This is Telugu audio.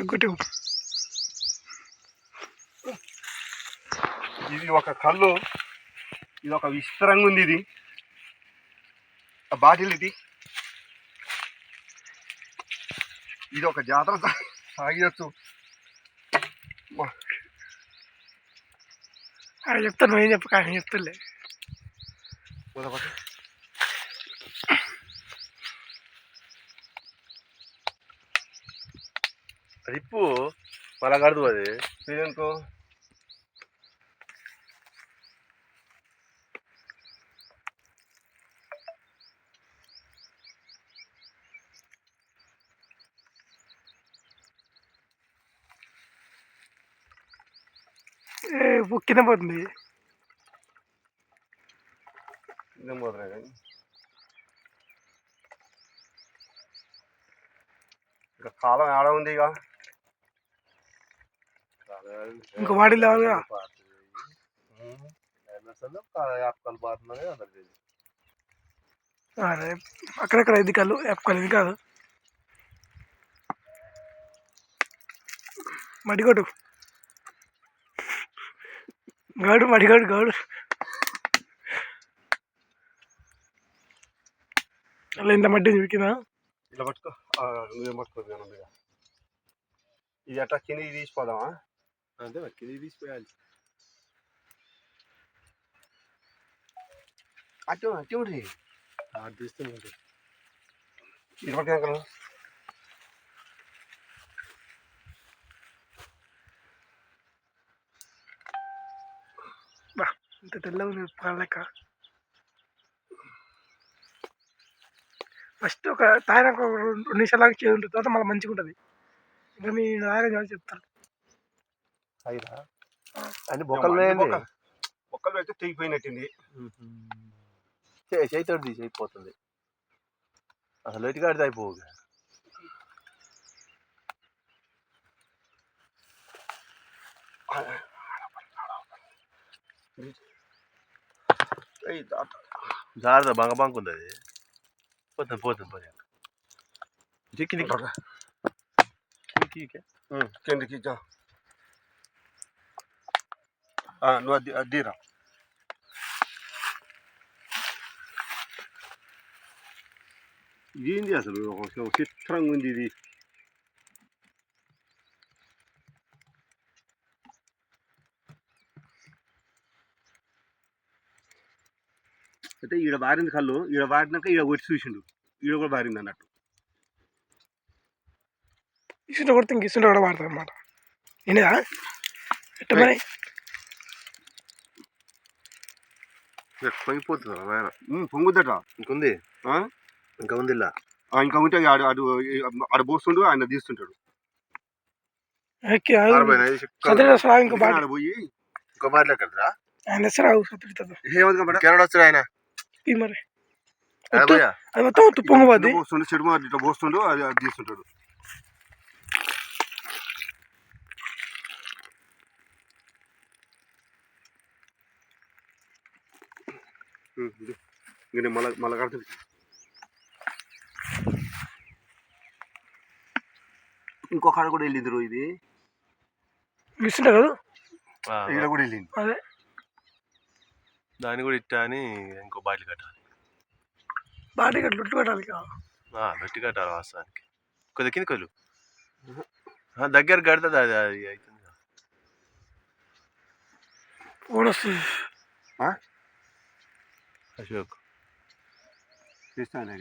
ఇంకోటి ఇది ఒక కళ్ళు, ఇది ఒక విచిత్రంగా ఉంది. ఇది బాటిల్, ఇది ఒక జాతర సాగియచ్చు. ఆయన చెప్తాను, నువ్వేం చెప్పక ఆయన చెప్తులే. రిప్పు మళ్ళా కడదు అది అనుకో. కింద పోతుంది. ఇంకా కాలం ఆడ ఉంది. ఇక ఇంకా వాడి లేవుగా అక్కడక్కడ ఇది కాదు యాప్కాలు, ఇది కాదు మడిగోడు గౌడు, మడిగోడు గౌడు. అలా ఇంత మడ్డి చూకినా ఇలా పట్టుకో, నువ్వేం పట్టుకోదు. ఇది అట్లా కింద తీసిపోదామా? అంతే, కింద తీసిపోయాలి. అటు అటు తీస్తుంది. ఇది పట్టుకో. ఇంత తెల్లగా పాలక ఫస్ట్ ఒక తాగినాక 2 నిమిషాలు చేదు ఉంటుంది, తర్వాత మళ్ళీ మంచిగా ఉంటుంది. ఇంకా మీ నాయన చెప్తాను. అన్ని బొక్కలు పెడితే తెగిపోయినట్టుంది. చేయితోటి అయిపోతుంది అసలు. ఎటు కాడితే అయిపోవు. జాగ్రత్త, బంక ఉంది అది. పోతుంది కిందికి. నువ్వు అద్దీరా. ఏంది అసలు చిత్రంగా ఉంది ఇది. అయితే ఈడ బారింది కళ్ళు, ఈడ బారినాక ఈడ వచ్చి చూసిండు, ఈడ కూడా బారింది అన్నట్టు. ఇసుంట కొడితే ఇంక ఇసుంట కూడా వాడతారు అన్నమాట. ఏంటిదా ఎట్ట మరి పొంగిపోతుందా? పొంగుద్దట. ఇంకుంది, ఇంకా ఉంది. ఇంకా ఉంటే ఆడ పోస్తుండు, ఆయన తీస్తుంటాడు. పోయి ఇంకో బాటిల్ ఎక్కడరా ఆయన వస్తాడు. ఆయన మరి అది మొత్తం పొంగబోద్ది. పోస్తుండు, చెడు ఇట్లా పోస్తుండు, అది తీస్తుంటాడు. మళ్ళా కడుతుంది. ఇంకో కాడ కూడా వెళ్ళింది ఇది మిస్సింట కదా, ఇక్కడ కూడా వెళ్ళింది. అదే దాన్ని కూడా ఇట్టా అని ఇంకో బాటిల్ కట్టాలి. బాటిల్ కట్టి లొట్టు కట్టాలి, లొట్టి కట్టాలి వాస్తవానికి. కొద్ది కింద కొలు దగ్గర కడుతుంది, అది అది అవుతుంది. ఫోన్ వస్తుంది. అశోక్ తీస్తాను.